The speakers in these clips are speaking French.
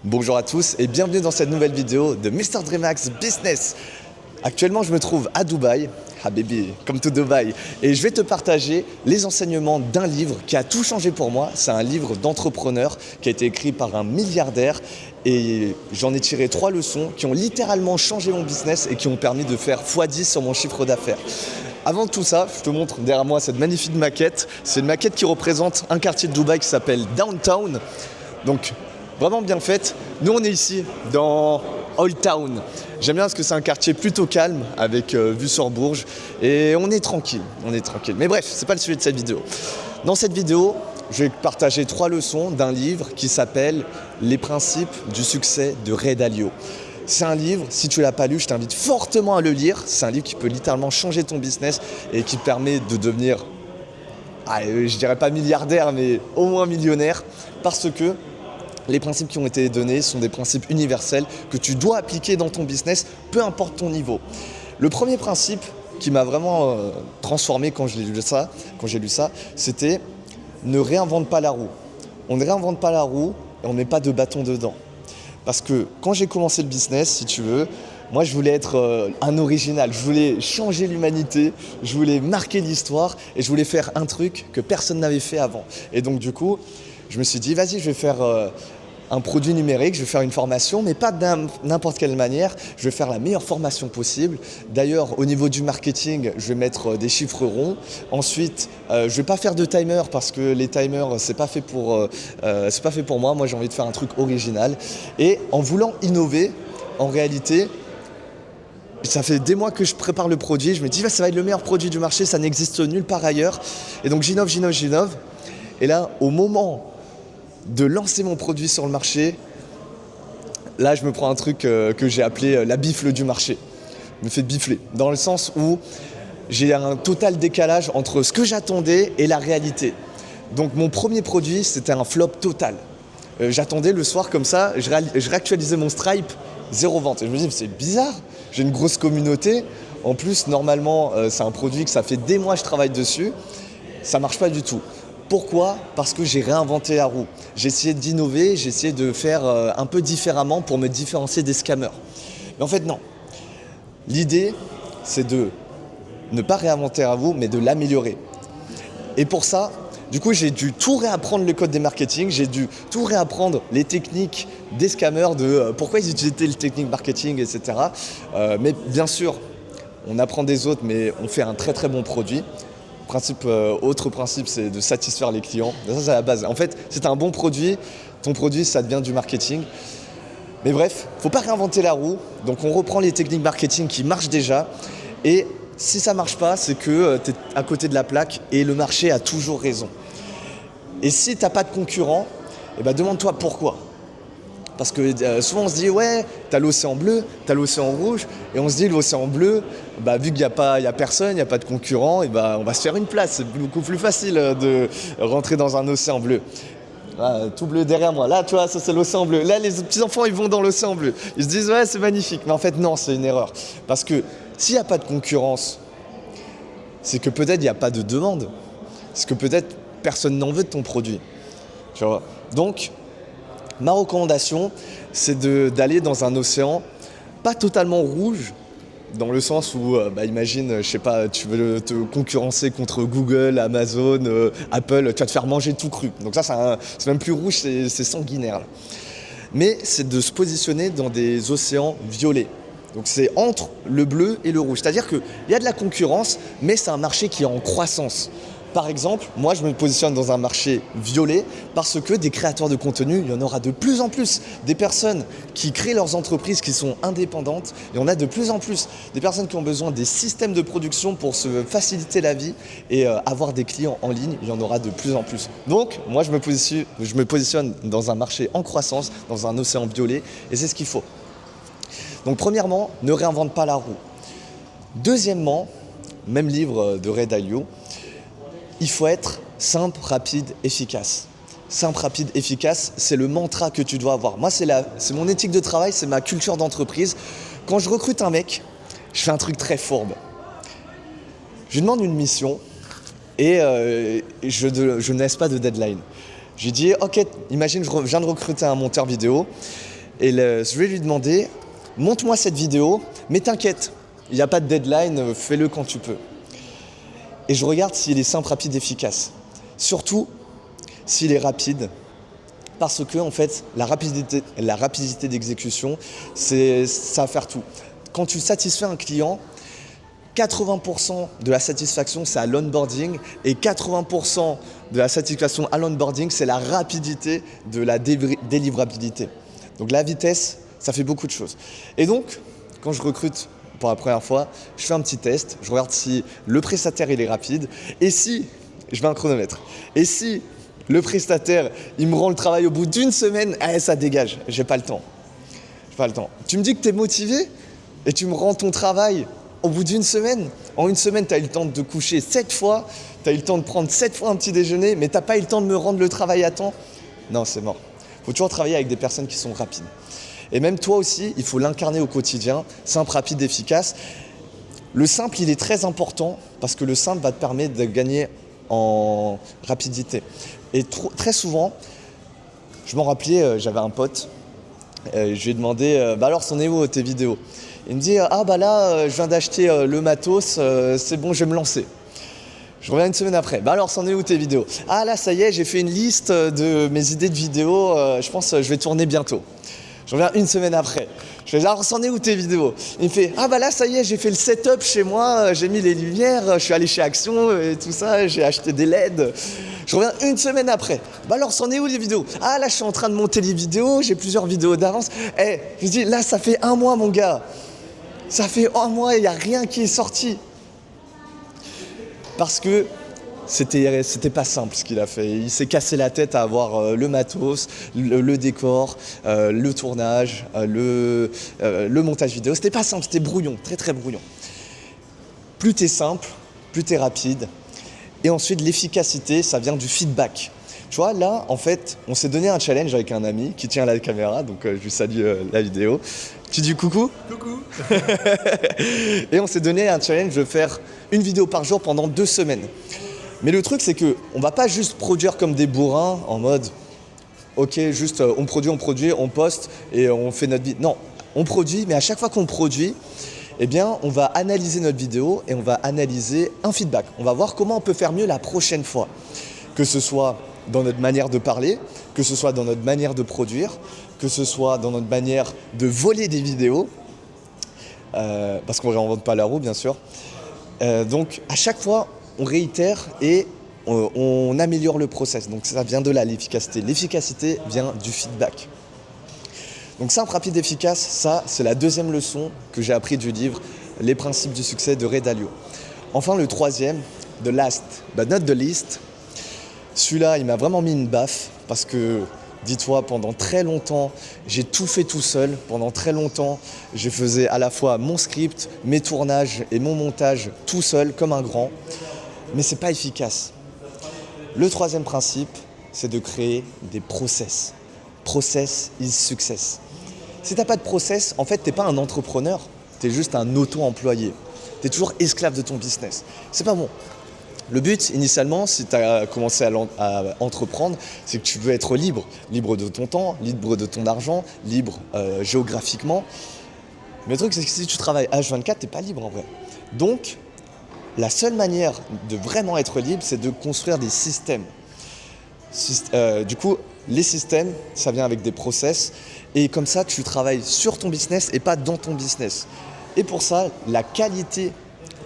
Bonjour à tous et bienvenue dans cette nouvelle vidéo de Mr. Dreamax Business. Actuellement, je me trouve à Dubaï, Habibi, comme tout Dubaï, et je vais te partager les enseignements d'un livre qui a tout changé pour moi. C'est un livre d'entrepreneur qui a été écrit par un milliardaire et j'en ai tiré 3 leçons qui ont littéralement changé mon business et qui ont permis de faire x10 sur mon chiffre d'affaires. Avant tout ça, je te montre derrière moi cette magnifique maquette. C'est une maquette qui représente un quartier de Dubaï qui s'appelle Downtown. Donc, vraiment bien faite. Nous, on est ici dans Old Town. J'aime bien parce que c'est un quartier plutôt calme avec vue sur Bourges et on est tranquille. Mais bref, c'est pas le sujet de cette vidéo. Dans cette vidéo, je vais partager 3 leçons d'un livre qui s'appelle Les principes du succès de Ray Dalio. C'est un livre, si tu ne l'as pas lu, je t'invite fortement à le lire. C'est un livre qui peut littéralement changer ton business et qui te permet de devenir, je dirais pas milliardaire, mais au moins millionnaire, parce que les principes qui ont été donnés sont des principes universels que tu dois appliquer dans ton business, peu importe ton niveau. Le premier principe qui m'a vraiment transformé quand j'ai lu ça, c'était ne réinvente pas la roue. On ne réinvente pas la roue et on met pas de bâton dedans. Parce que quand j'ai commencé le business, si tu veux, moi je voulais être un original, je voulais changer l'humanité, je voulais marquer l'histoire et je voulais faire un truc que personne n'avait fait avant. Et donc du coup, je me suis dit, vas-y, je vais faire un produit numérique, je vais faire une formation, mais pas de n'importe quelle manière, je vais faire la meilleure formation possible. D'ailleurs, au niveau du marketing, je vais mettre des chiffres ronds. Ensuite, je ne vais pas faire de timer parce que les timers, c'est pas fait pour moi. Moi, j'ai envie de faire un truc original. Et en voulant innover, en réalité, ça fait des mois que je prépare le produit. Je me dis, ça va être le meilleur produit du marché, ça n'existe nulle part ailleurs. Et donc, j'innove. Et là, au moment de lancer mon produit sur le marché, là je me prends un truc que j'ai appelé la bifle du marché. Je me fais bifler, dans le sens où j'ai un total décalage entre ce que j'attendais et la réalité. Donc mon premier produit, c'était un flop total. J'attendais le soir comme ça, je réactualisais mon Stripe, 0 vente. Et je me dis, c'est bizarre, j'ai une grosse communauté. En plus, normalement, c'est un produit que ça fait des mois que je travaille dessus. Ça marche pas du tout. Pourquoi ? Parce que j'ai réinventé la roue. J'ai essayé d'innover, j'ai essayé de faire un peu différemment pour me différencier des scammers. Mais en fait, non. L'idée, c'est de ne pas réinventer la roue, mais de l'améliorer. Et pour ça, du coup, j'ai dû tout réapprendre le code des marketing, j'ai dû tout réapprendre les techniques des scammers, de pourquoi ils utilisaient le technique marketing, etc. Mais bien sûr, on apprend des autres, mais on fait un très très bon produit. Autre principe, c'est de satisfaire les clients. Ça, c'est la base. En fait, c'est un bon produit. Ton produit, ça devient du marketing. Mais bref, il ne faut pas réinventer la roue. Donc, on reprend les techniques marketing qui marchent déjà. Et si ça ne marche pas, c'est que tu es à côté de la plaque et le marché a toujours raison. Et si tu n'as pas de concurrent, demande-toi pourquoi. Parce que souvent on se dit, ouais, t'as l'océan bleu, t'as l'océan rouge, et on se dit, l'océan bleu, vu qu'il n'y a personne, il n'y a pas de concurrent, on va se faire une place. C'est beaucoup plus facile de rentrer dans un océan bleu. Là, tout bleu derrière moi, là, tu vois, ça c'est l'océan bleu. Là, les petits-enfants, ils vont dans l'océan bleu. Ils se disent, ouais, c'est magnifique. Mais en fait, non, c'est une erreur. Parce que s'il n'y a pas de concurrence, c'est que peut-être il n'y a pas de demande. C'est que peut-être personne n'en veut de ton produit. Tu vois. Donc, ma recommandation, c'est d'aller dans un océan pas totalement rouge, dans le sens où, imagine, je sais pas, tu veux te concurrencer contre Google, Amazon, Apple, tu vas te faire manger tout cru. Donc ça, c'est même plus rouge, c'est sanguinaire. Là. Mais c'est de se positionner dans des océans violets. Donc c'est entre le bleu et le rouge. C'est-à-dire qu'il y a de la concurrence, mais c'est un marché qui est en croissance. Par exemple, moi je me positionne dans un marché violet parce que des créateurs de contenu, il y en aura de plus en plus. Des personnes qui créent leurs entreprises qui sont indépendantes, il y en a de plus en plus. Des personnes qui ont besoin des systèmes de production pour se faciliter la vie et avoir des clients en ligne, il y en aura de plus en plus. Donc moi je me positionne dans un marché en croissance, dans un océan violet et c'est ce qu'il faut. Donc premièrement, ne réinvente pas la roue. Deuxièmement, même livre de Ray Dalio, il faut être simple, rapide, efficace. Simple, rapide, efficace, c'est le mantra que tu dois avoir. Moi, c'est mon éthique de travail, c'est ma culture d'entreprise. Quand je recrute un mec, je fais un truc très fourbe. Je lui demande une mission et je ne laisse pas de deadline. Je lui dis, ok, imagine, je viens de recruter un monteur vidéo. Et je vais lui demander, monte-moi cette vidéo, mais t'inquiète, il n'y a pas de deadline, fais-le quand tu peux. Et je regarde s'il est simple, rapide, efficace. Surtout, s'il est rapide, parce que en fait, la rapidité d'exécution, ça va faire tout. Quand tu satisfais un client, 80% de la satisfaction, c'est à l'onboarding, et 80% de la satisfaction à l'onboarding, c'est la rapidité de la délivrabilité. Donc la vitesse, ça fait beaucoup de choses. Et donc, quand je recrute pour la première fois, je fais un petit test, je regarde si le prestataire il est rapide, et si, je mets un chronomètre, et si le prestataire il me rend le travail au bout d'une semaine, ça dégage, j'ai pas le temps. Tu me dis que tu es motivé et tu me rends ton travail au bout d'une semaine. En une semaine, tu as eu le temps de te coucher 7 fois, tu as eu le temps de prendre 7 fois un petit déjeuner, mais tu n'as pas eu le temps de me rendre le travail à temps. Non, c'est mort. Il faut toujours travailler avec des personnes qui sont rapides. Et même toi aussi, il faut l'incarner au quotidien, simple, rapide, efficace. Le simple, il est très important parce que le simple va te permettre de gagner en rapidité. Et très souvent, je m'en rappelais, j'avais un pote, je lui ai demandé alors c'en est où tes vidéos? Il me dit je viens d'acheter le matos, c'est bon, je vais me lancer. Je reviens une semaine après. Alors c'en est où tes vidéos? Là ça y est, j'ai fait une liste de mes idées de vidéos, je pense que je vais tourner bientôt. Je reviens une semaine après. Je fais alors c'en est où tes vidéos? Il me fait là ça y est, j'ai fait le setup chez moi, j'ai mis les lumières, je suis allé chez Action et tout ça, j'ai acheté des LED. Je reviens une semaine après. Alors c'en est où les vidéos? Là je suis en train de monter les vidéos, j'ai plusieurs vidéos d'avance. Je lui dis là ça fait 1 mois mon gars. Ça fait 1 mois et il n'y a rien qui est sorti. Parce que c'était pas simple ce qu'il a fait. Il s'est cassé la tête à avoir le matos, le décor, le tournage, le montage vidéo. C'était pas simple, c'était brouillon, très très brouillon. Plus t'es simple, plus t'es rapide. Et ensuite, l'efficacité, ça vient du feedback. Tu vois, là, en fait, on s'est donné un challenge avec un ami qui tient la caméra, donc je lui salue la vidéo. Tu dis coucou? Coucou. Et on s'est donné un challenge de faire une vidéo par jour pendant 2 semaines. Mais le truc, c'est qu'on ne va pas juste produire comme des bourrins en mode ok, juste on produit, on poste et on fait notre vie. Non, on produit, mais à chaque fois qu'on produit, eh bien, on va analyser notre vidéo et on va analyser un feedback. On va voir comment on peut faire mieux la prochaine fois. Que ce soit dans notre manière de parler, que ce soit dans notre manière de produire, que ce soit dans notre manière de voler des vidéos, parce qu'on ne réinvente pas la roue, bien sûr. Donc, à chaque fois, on réitère et on améliore le process. Donc, ça vient de là, l'efficacité. L'efficacité vient du feedback. Donc, simple, rapide, efficace, ça, c'est la deuxième leçon que j'ai appris du livre « Les principes du succès » de Ray Dalio. Enfin, le troisième, the last, but not the least. Celui-là, il m'a vraiment mis une baffe parce que, dis-toi, pendant très longtemps, j'ai tout fait tout seul. Pendant très longtemps, je faisais à la fois mon script, mes tournages et mon montage tout seul, comme un grand. Mais c'est pas efficace. Le troisième principe, c'est de créer des process. Process is success. Si t'as pas de process, en fait, t'es pas un entrepreneur, t'es juste un auto-employé. T'es toujours esclave de ton business. C'est pas bon. Le but, initialement, si tu as commencé à entreprendre, c'est que tu veux être libre. Libre de ton temps, libre de ton argent, libre géographiquement. Mais le truc, c'est que si tu travailles H24, tu n'es pas libre en vrai. Donc, la seule manière de vraiment être libre, c'est de construire des systèmes. Du coup, les systèmes, ça vient avec des process. Et comme ça, tu travailles sur ton business et pas dans ton business. Et pour ça, la qualité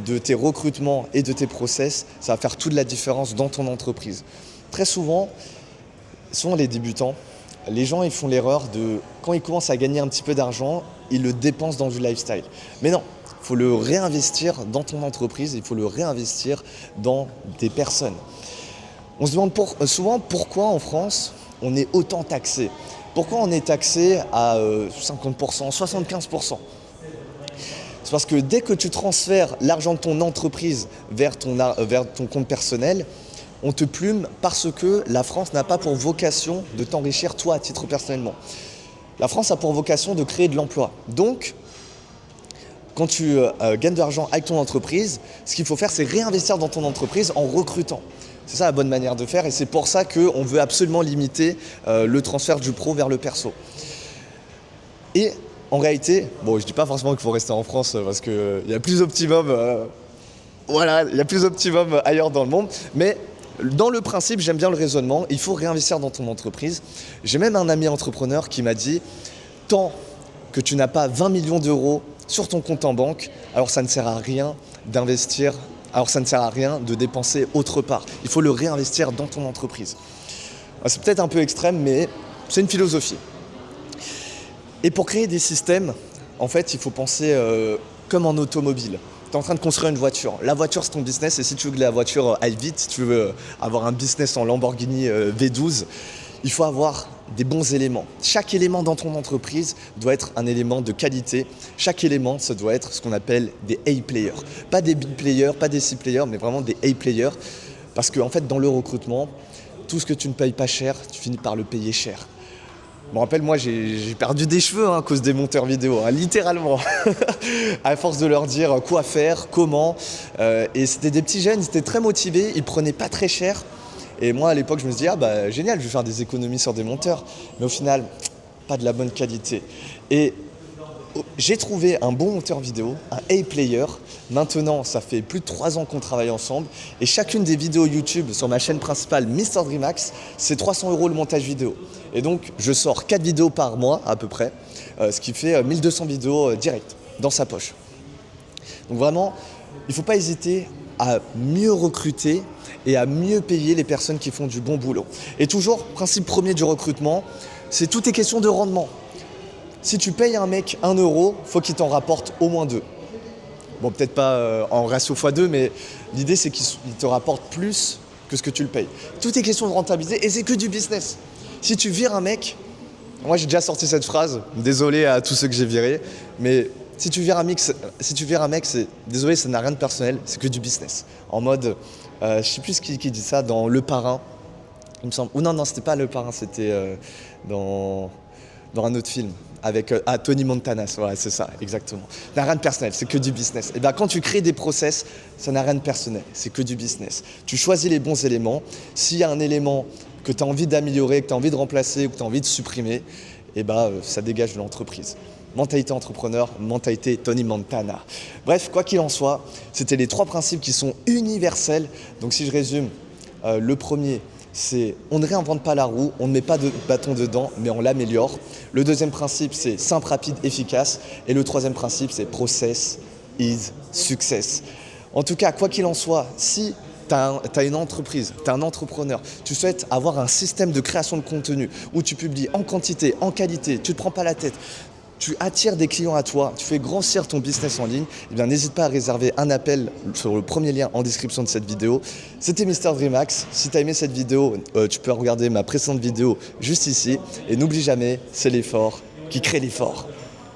de tes recrutements et de tes process, ça va faire toute la différence dans ton entreprise. Très souvent les débutants, les gens ils font l'erreur de, quand ils commencent à gagner un petit peu d'argent, ils le dépensent dans du lifestyle. Mais non, il faut le réinvestir dans ton entreprise, il faut le réinvestir dans des personnes. On se demande souvent pourquoi en France on est autant taxé. Pourquoi on est taxé à 50%, 75%? C'est parce que dès que tu transfères l'argent de ton entreprise vers ton compte personnel, on te plume parce que la France n'a pas pour vocation de t'enrichir toi à titre personnellement. La France a pour vocation de créer de l'emploi. Donc, quand tu gagnes de l'argent avec ton entreprise, ce qu'il faut faire, c'est réinvestir dans ton entreprise en recrutant. C'est ça la bonne manière de faire et c'est pour ça qu'on veut absolument limiter le transfert du pro vers le perso. Et en réalité, bon, je dis pas forcément qu'il faut rester en France parce qu'il y a plus optimum, voilà, il y a plus optimum ailleurs dans le monde, mais dans le principe, j'aime bien le raisonnement, il faut réinvestir dans ton entreprise. J'ai même un ami entrepreneur qui m'a dit, tant que tu n'as pas 20 millions d'euros sur ton compte en banque, alors ça ne sert à rien d'investir, alors ça ne sert à rien de dépenser autre part. Il faut le réinvestir dans ton entreprise. C'est peut-être un peu extrême, mais c'est une philosophie. Et pour créer des systèmes, en fait, il faut penser comme en automobile. Tu es en train de construire une voiture. La voiture, c'est ton business. Et si tu veux que la voiture aille vite, si tu veux avoir un business en Lamborghini V12, il faut avoir des bons éléments. Chaque élément dans ton entreprise doit être un élément de qualité. Chaque élément, ça doit être ce qu'on appelle des A-players. Pas des B-players, pas des C-players, mais vraiment des A-players. Parce qu'en fait, dans le recrutement, tout ce que tu ne payes pas cher, tu finis par le payer cher. Je me rappelle, moi, j'ai perdu des cheveux à cause des monteurs vidéo, littéralement. À force de leur dire quoi faire, comment. Et c'était des petits jeunes, ils étaient très motivés, ils prenaient pas très cher. Et moi, à l'époque, je me suis dit, ah bah génial, je vais faire des économies sur des monteurs. Mais au final, pas de la bonne qualité. Et j'ai trouvé un bon monteur vidéo, un A-player. Maintenant, ça fait plus de 3 ans qu'on travaille ensemble. Et chacune des vidéos YouTube sur ma chaîne principale, Mr Dreamax, c'est 300 € le montage vidéo. Et donc, je sors 4 vidéos par mois à peu près, ce qui fait 1200 vidéos directes dans sa poche. Donc vraiment, il ne faut pas hésiter à mieux recruter et à mieux payer les personnes qui font du bon boulot. Et toujours, principe premier du recrutement, c'est tout est question de rendement. Si tu payes un mec 1 €, faut qu'il t'en rapporte au moins 2. Bon, peut-être pas en ratio x2, mais l'idée c'est qu'il te rapporte plus que ce que tu le payes. Tout est question de rentabilité et c'est que du business. Si tu vires un mec, moi j'ai déjà sorti cette phrase, désolé à tous ceux que j'ai virés, mais si tu vires un mec, c'est désolé, ça n'a rien de personnel, c'est que du business. En mode, je sais plus qui dit ça dans Le Parrain, il me semble. Ou non, c'était pas Le Parrain, c'était dans un autre film. Avec Tony Montana, voilà, c'est ça, exactement. Ça n'a rien de personnel, c'est que du business. Et bien quand tu crées des process, ça n'a rien de personnel, c'est que du business. Tu choisis les bons éléments. S'il y a un élément que tu as envie d'améliorer, que tu as envie de remplacer ou que tu as envie de supprimer, et ben ça dégage de l'entreprise. Mentalité entrepreneur, mentalité Tony Montana. Bref, quoi qu'il en soit, c'était les 3 principes qui sont universels. Donc si je résume, le premier, c'est on ne réinvente pas la roue, on ne met pas de bâton dedans, mais on l'améliore. Le deuxième principe, c'est simple, rapide, efficace. Et le troisième principe, c'est process is success. En tout cas, quoi qu'il en soit, si tu as une entreprise, tu es un entrepreneur, tu souhaites avoir un système de création de contenu où tu publies en quantité, en qualité, tu ne te prends pas la tête, tu attires des clients à toi, tu fais grossir ton business en ligne, eh bien n'hésite pas à réserver un appel sur le premier lien en description de cette vidéo. C'était Mr Dreamax. Si tu as aimé cette vidéo, tu peux regarder ma précédente vidéo juste ici. Et n'oublie jamais, c'est l'effort qui crée l'effort.